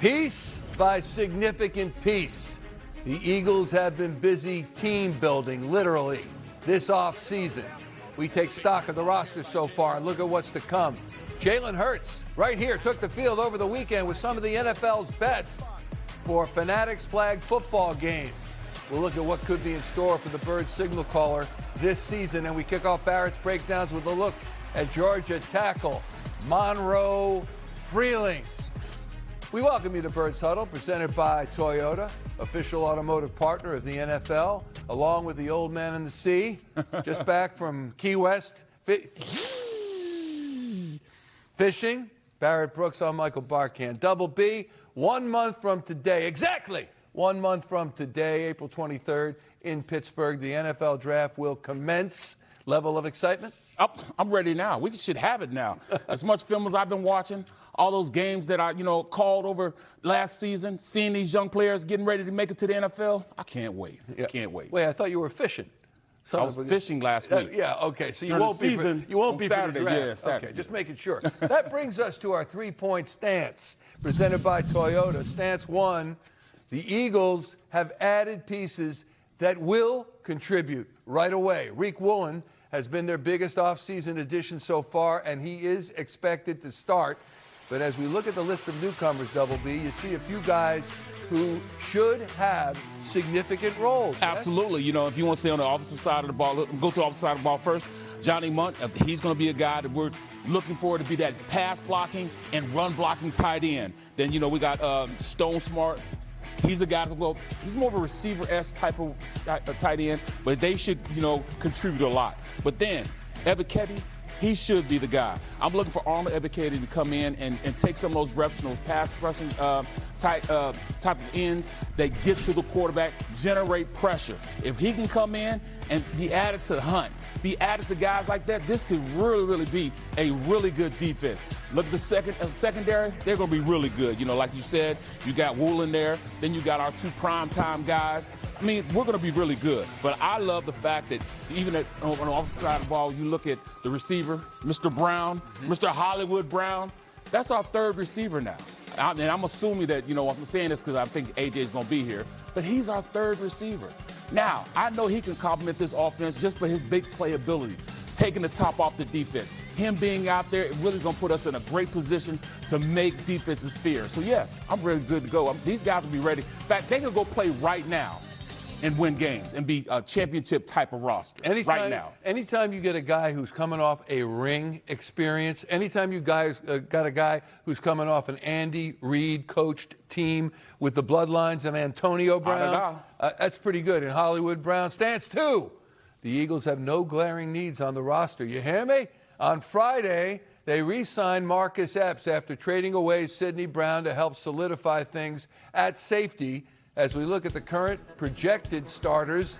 Piece by significant piece, the Eagles have been busy team building, literally, this offseason. We take stock of the roster so far and look at what's to come. Jalen Hurts, right here, took the field over the weekend with some of the NFL's best for Fanatics flag football game. We'll look at what could be in store for the Birds signal caller this season, and we kick off Barrett's breakdowns with a look at Georgia tackle Monroe Freeling. We welcome you to Birds Huddle, presented by Toyota, official automotive partner of the NFL, along with the old man in the sea, just back from Key West fishing. Barrett Brooks, I'm Michael Barkann. Double B, 1 month from today, exactly 1 month from today, April 23rd, in Pittsburgh, the NFL draft will commence. Level of excitement? I'm ready now. We should have it now. As much film as I've been watching, all those games that I, called over last season, seeing these young players getting ready to make it to the NFL, I can't wait. Yeah. Can't wait. Wait, I thought you were fishing. I was fishing last week. Yeah, okay. So you During won't the be season, you won't on be Saturday, for the draft. yeah, Saturday. Okay, just making sure. That brings us to our three-point stance, presented by Toyota. Stance 1, the Eagles have added pieces that will contribute right away. Woolen has been their biggest offseason addition so far, and he is expected to start. But as we look at the list of newcomers, Double B, you see a few guys who should have significant roles. Absolutely. Yes? If you want to stay on the offensive side of the ball, go to the offensive side of the ball first. Johnny Munt, he's going to be a guy that we're looking for to be that pass blocking and run blocking tight end. Then, we got Stone Smart. He's a guy he's more of a receiver-esque type of tight end, but they should, contribute a lot. But then, Ebiketie, he should be the guy. I'm looking for Armor Ebiketie to come in and take some of those reps and those pass rushing type of ends that get to the quarterback, generate pressure. If he can come in and be added to Hunt, be added to guys like that, this could really, really be a really good defense. Look at the secondary, they're going to be really good. Like you said, you got Woolen there, then you got our two primetime guys. I mean, we're going to be really good. But I love the fact that even on the offensive side of the ball, you look at the receiver, Mr. Brown, Mr. Hollywood Brown. That's our third receiver now. And I'm assuming that, I'm saying this because I think AJ's going to be here, but he's our third receiver. Now, I know he can complement this offense just for his big playability, taking the top off the defense. Him being out there, it really going to put us in a great position to make defenses fear. So, yes, I'm really good to go. These guys will be ready. In fact, they can go play right now and win games and be a championship type of roster right now. Anytime you get a guy who's coming off a ring experience, anytime you guys got a guy who's coming off an Andy Reid coached team with the bloodlines of Antonio Brown, that's pretty good. And Hollywood Brown, stance 2. The Eagles have no glaring needs on the roster. You hear me? On Friday, they re-signed Marcus Epps after trading away Sidney Brown to help solidify things at safety. As we look at the current projected starters,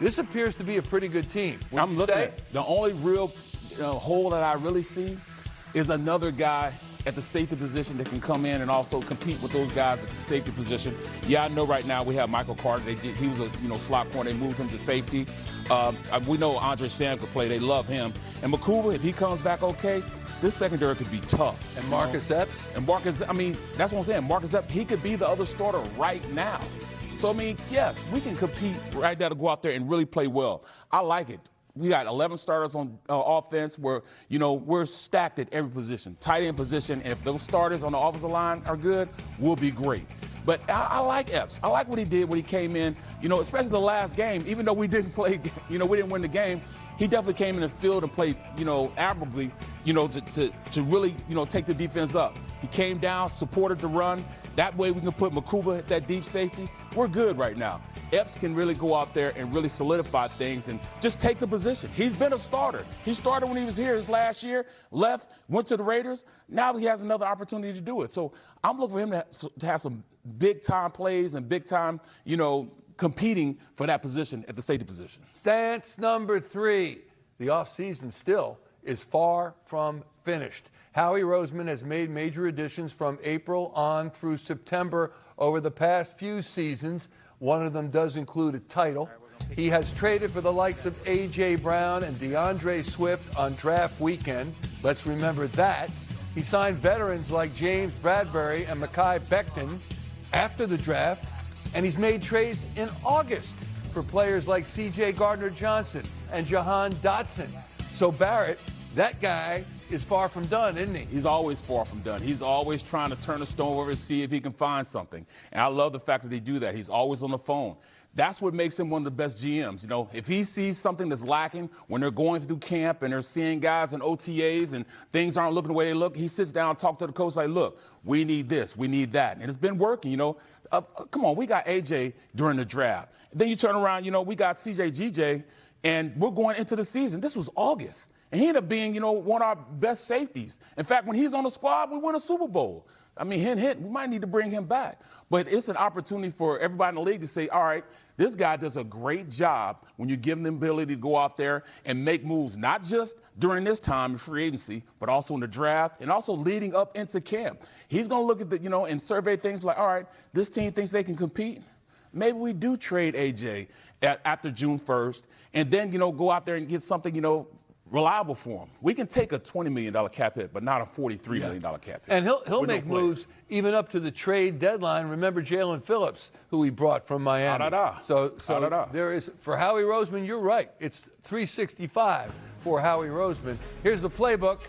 this appears to be a pretty good team. I'm looking at the only real hole that I really see is another guy at the safety position that can come in and also compete with those guys at the safety position. Yeah, I know right now we have Michael Carter. He was a slot corner. They moved him to safety. We know Andre Sam could play. They love him. And Makuba, if he comes back okay, this secondary could be tough. And Marcus Epps? And Marcus, that's what I'm saying. Marcus Epps, he could be the other starter right now. So, yes, we can compete right now to go out there and really play well. I like it. We got 11 starters on offense where, we're stacked at every position, tight end position. And if those starters on the offensive line are good, we'll be great. But I like Epps. I like what he did when he came in, especially the last game. Even though we didn't play, we didn't win the game, he definitely came in the field and played, admirably, to really, take the defense up. He came down, supported the run. That way we can put Makuba at that deep safety. We're good right now. Epps can really go out there and really solidify things and just take the position. He's been a starter. He started when he was here his last year, left, went to the Raiders. Now he has another opportunity to do it. So I'm looking for him to have some big-time plays and big-time, competing for that position at the safety position. Stance number 3. The offseason still is far from finished. Howie Roseman has made major additions from April on through September over the past few seasons. One of them does include a title. He has traded for the likes of A.J. Brown and DeAndre Swift on draft weekend. Let's remember that. He signed veterans like James Bradbury and Mekhi Becton after the draft, and he's made trades in August for players like C.J. Gardner-Johnson and Jahan Dotson. So Barrett, that guy is far from done, isn't he? He's always far from done. He's always trying to turn a stone over to see if he can find something. And I love the fact that they do that. He's always on the phone. That's what makes him one of the best GMs. You know, if he sees something that's lacking when they're going through camp and they're seeing guys in OTAs and things aren't looking the way they look, he sits down and talks to the coach like, look, we need this, we need that. And it's been working, you know. Come on, we got AJ during the draft. Then you turn around, you know, we got CJ GJ, and we're going into the season. This was August. And he ended up being, you know, one of our best safeties. In fact, when he's on the squad, we win a Super Bowl. I mean, hint, we might need to bring him back. But it's an opportunity for everybody in the league to say, all right, this guy does a great job when you give him the ability to go out there and make moves, not just during this time in free agency, but also in the draft and also leading up into camp. He's going to look at the, you know, and survey things like, all right, this team thinks they can compete. Maybe we do trade AJ after June 1st and then, you know, go out there and get something, you know, reliable for him. We can take a $20 million cap hit, but not a $43 million cap hit. And he'll make moves even up to the trade deadline. Remember Jalen Phillips, who he brought from Miami. So there is, for Howie Roseman, you're right. It's 365 for Howie Roseman. Here's the playbook.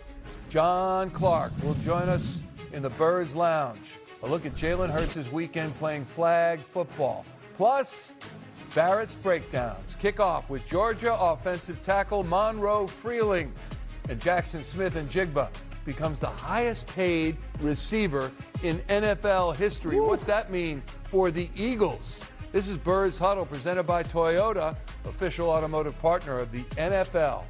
John Clark will join us in the Birds Lounge. A look at Jalen Hurts' weekend playing flag football. Plus, Barrett's breakdowns. Kick off with Georgia offensive tackle Monroe Freeling. And Jackson Smith and Jigba becomes the highest paid receiver in NFL history. Woo. What's that mean for the Eagles? This is Birds Huddle presented by Toyota, official automotive partner of the NFL.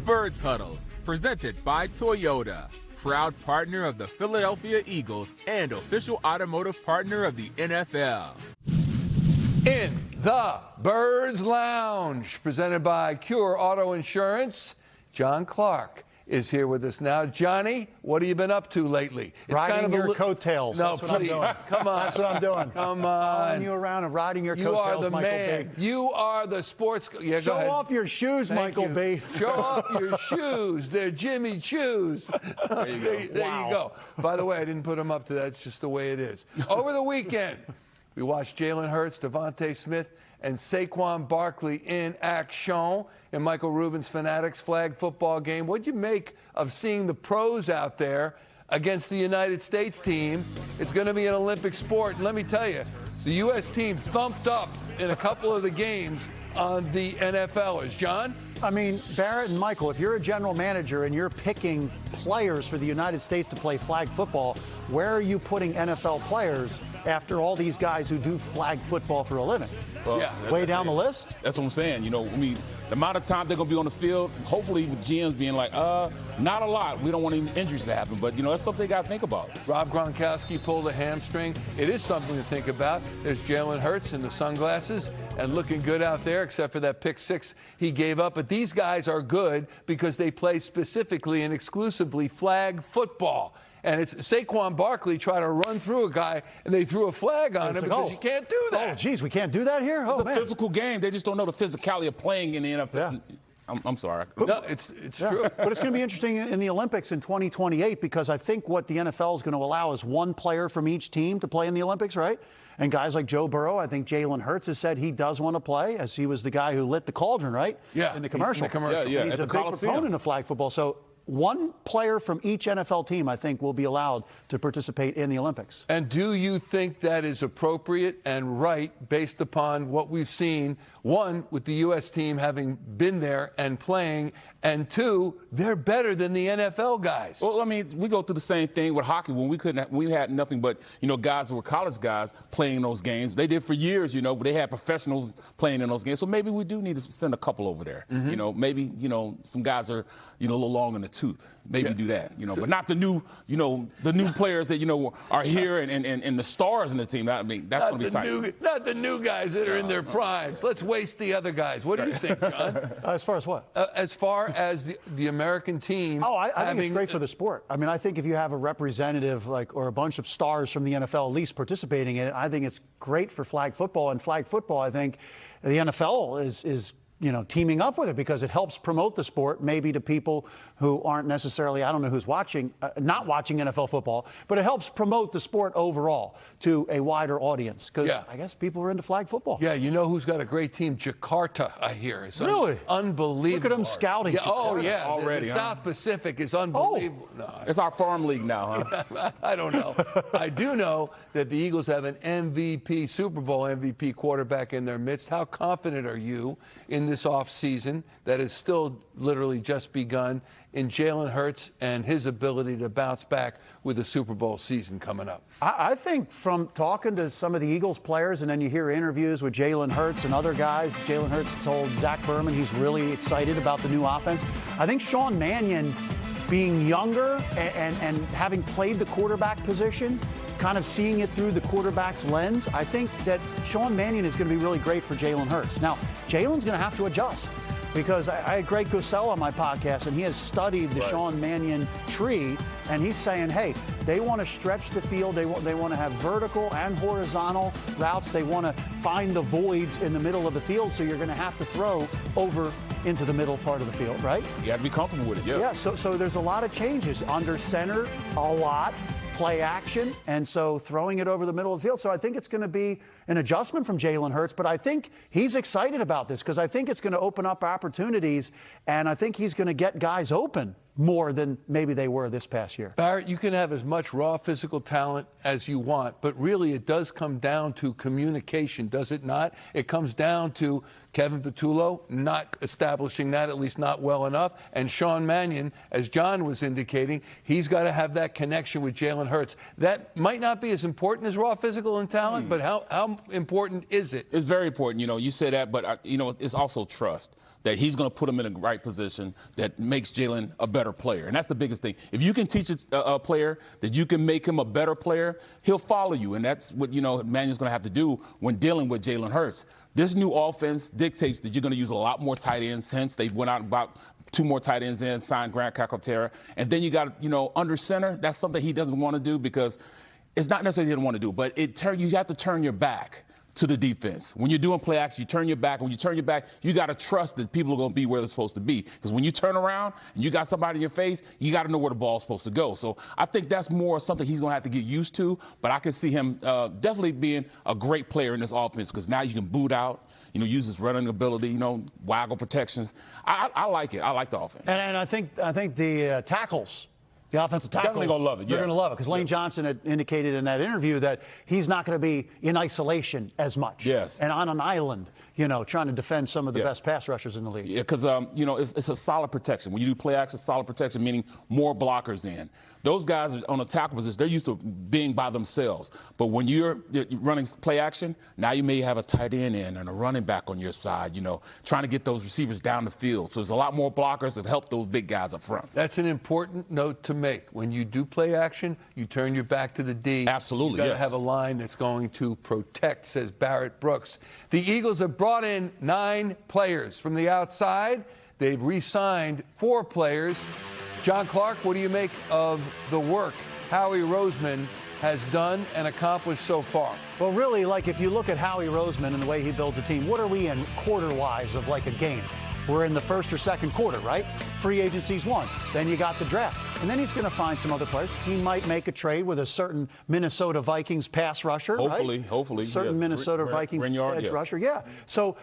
Birds Huddle presented by Toyota, proud partner of the Philadelphia Eagles and official automotive partner of the NFL. In the Birds Lounge, presented by Cure Auto Insurance, John Clark is here with us now. Johnny, what have you been up to lately? It's riding kind of your coattails. No, that's what please. I'm doing. Come on. That's what I'm doing. Come on. Following you around and riding your You coattails, are the Michael man. B. You are the sports. Yeah, Show go ahead. off your shoes, Thank Michael you. B. Show off your shoes. They're Jimmy Choos. There you go. There you go. By the way, I didn't put them up to that. It's just the way it is. Over the weekend, we watched Jalen Hurts, Devonta Smith, and Saquon Barkley in action in Michael Rubin's Fanatics flag football game. What'd you make of seeing the pros out there against the United States team? It's going to be an Olympic sport. And let me tell you, the U.S. team thumped up in a couple of the games on the NFLers. John? I mean, Barrett and Michael, if you're a general manager and you're picking players for the United States to play flag football, where are you putting NFL players after all these guys who do flag football for a living? Well, yeah. Way down the list? That's what I'm saying. You know, I mean, the amount of time they're going to be on the field, hopefully with GMs being like, not a lot. We don't want any injuries to happen. But, you know, that's something you got to think about. Rob Gronkowski pulled a hamstring. It is something to think about. There's Jalen Hurts in the sunglasses and looking good out there, except for that pick six he gave up. But these guys are good because they play specifically and exclusively flag football. And it's Saquon Barkley tried to run through a guy, and they threw a flag on him because you can't do that. Oh, geez, we can't do that here? It's a physical game. They just don't know the physicality of playing in the NFL. Yeah. I'm sorry. No, it's true. But it's going to be interesting in the Olympics in 2028 because I think what the NFL is going to allow is one player from each team to play in the Olympics, right? And guys like Joe Burrow, I think Jalen Hurts has said he does want to play, as he was the guy who lit the cauldron, right? Yeah. In the commercial. Yeah, He's at a the big Coliseum. proponent of flag football. So one player from each NFL team, I think, will be allowed to participate in the Olympics. And do you think that is appropriate and right based upon what we've seen, one, with the U.S. team having been there and playing, and two, they're better than the NFL guys? Well, I mean, we go through the same thing with hockey when we had nothing but, you know, guys who were college guys playing in those games. They did for years, you know, but they had professionals playing in those games. So maybe we do need to send a couple over there. Mm-hmm. You know, maybe, you know, some guys are, you know, a little long in the tooth. Maybe do that, you know, but not the new, you know, the new players that, you know, are here and the stars in the team. I mean, that's going to be tight. Not the new guys that are in their primes. Let's waste the other guys. What do you think, John? As far as what? As far as the American team. Oh, I think it's great for the sport. I mean, I think if you have a representative or a bunch of stars from the NFL at least participating in it, I think it's great for flag football. And flag football, I think the NFL is teaming up with it because it helps promote the sport maybe to people who aren't necessarily, I don't know who's watching, not watching NFL football, but it helps promote the sport overall to a wider audience because I guess people are into flag football. Yeah, you know who's got a great team? Jakarta, I hear. It's really? Unbelievable. Look at them scouting. Yeah, oh, yeah. Already, the South Pacific is unbelievable. Oh, no, it's our farm league now, huh? I don't know. I do know that the Eagles have an MVP, Super Bowl MVP quarterback in their midst. How confident are you in this offseason that has still literally just begun in Jalen Hurts and his ability to bounce back with the Super Bowl season coming up? I think from talking to some of the Eagles players, and then you hear interviews with Jalen Hurts and other guys, Jalen Hurts told Zach Berman he's really excited about the new offense. I think Sean Mannion, being younger and having played the quarterback position, kind of seeing it through the quarterback's lens, I think that Sean Mannion is going to be really great for Jalen Hurts. Now, Jalen's going to have to adjust because I had Greg Cosell on my podcast, and he has studied the Sean Mannion tree, and he's saying, hey, they want to stretch the field. They want to have vertical and horizontal routes. They want to find the voids in the middle of the field, so you're going to have to throw over into the middle part of the field, right? You got to be comfortable with it, yeah. Yeah, so there's a lot of changes. Under center, a lot. Play action, and so throwing it over the middle of the field. So I think it's going to be an adjustment from Jalen Hurts, but I think he's excited about this because I think it's going to open up opportunities, and I think he's going to get guys open more than maybe they were this past year. Barrett, you can have as much raw physical talent as you want, but really it does come down to communication, does it not? It comes down to Kevin Patullo not establishing that, at least not well enough, and Sean Mannion, as John was indicating, he's got to have that connection with Jalen Hurts. That might not be as important as raw physical and talent, but how important is it? It's very important. You say that, but, it's also trust. That he's going to put him in the right position that makes Jalen a better player. And that's the biggest thing. If you can teach a player that you can make him a better player, he'll follow you. And that's what, Mannion's going to have to do when dealing with Jalen Hurts. This new offense dictates that you're going to use a lot more tight ends, hence they went out about 2 more tight ends in, signed Grant Calcaterra. And then you got, under center, that's something he doesn't want to do because it's not necessarily he doesn't want to do, but you have to turn your back to the defense. When you're doing play action, you turn your back. When you turn your back, you got to trust that people are going to be where they're supposed to be. Because when you turn around and you got somebody in your face, you got to know where the ball's supposed to go. So I think that's more something he's going to have to get used to. But I can see him definitely being a great player in this offense because now you can boot out, use his running ability, waggle protections. I like it. I like the offense. And I think the tackles. The offensive tackles, definitely going to love it. They're going to love it because Lane Johnson had indicated in that interview that he's not going to be in isolation as much. Yes. And on an island, trying to defend some of the best pass rushers in the league. Yeah, because, it's a solid protection. When you do play action, solid protection, meaning more blockers in. Those guys on the tackle position, they're used to being by themselves. But when you're running play action, now you may have a tight end in and a running back on your side, trying to get those receivers down the field. So there's a lot more blockers that help those big guys up front. That's an important note to make. When you do play action, you turn your back to the D. Absolutely, You've got to have a line that's going to protect, says Barrett Brooks. The Eagles have brought in 9 players from the outside. They've re-signed 4 players. John Clark, what do you make of the work Howie Roseman has done and accomplished so far? Well, really, if you look at Howie Roseman and the way he builds a team, what are we in quarter-wise of a game? We're in the first or second quarter, right? Free agency's 1. Then you got the draft. And then he's going to find some other players. He might make a trade with a certain Minnesota Vikings pass rusher, Hopefully. Certain Minnesota Vikings edge rusher. Yeah. So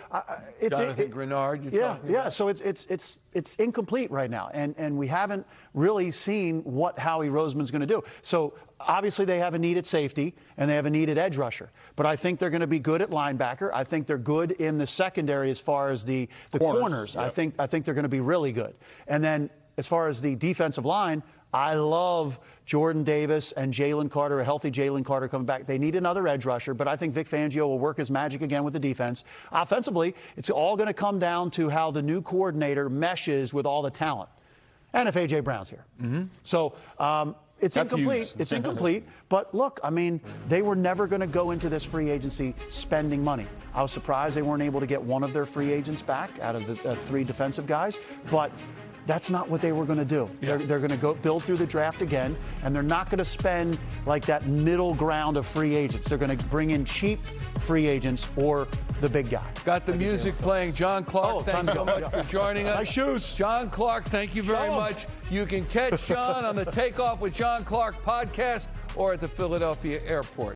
it's Jonathan Grenard. Yeah. So it's incomplete right now, and we haven't really seen what Howie Roseman's going to do. So obviously they have a need at safety and they have a need at edge rusher. But I think they're going to be good at linebacker. I think they're good in the secondary as far as the corners. Yep. I think they're going to be really good. And then as far as the defensive line, I love Jordan Davis and Jalen Carter, a healthy Jalen Carter coming back. They need another edge rusher, but I think Vic Fangio will work his magic again with the defense. Offensively, it's all going to come down to how the new coordinator meshes with all the talent. And if A.J. Brown's here. Mm-hmm. So it's That's incomplete. Huge. It's incomplete. But look, they were never going to go into this free agency spending money. I was surprised they weren't able to get one of their free agents back out of the 3 defensive guys. But That's not what they were going to do. Yeah. They're going to go build through the draft again, and they're not going to spend like that middle ground of free agents. They're going to bring in cheap free agents or the big guy. Got the music playing. John Clark, thanks so much for joining us. Nice shoes. John Clark, thank you very much. You can catch John on the Takeoff with John Clark podcast or at the Philadelphia airport.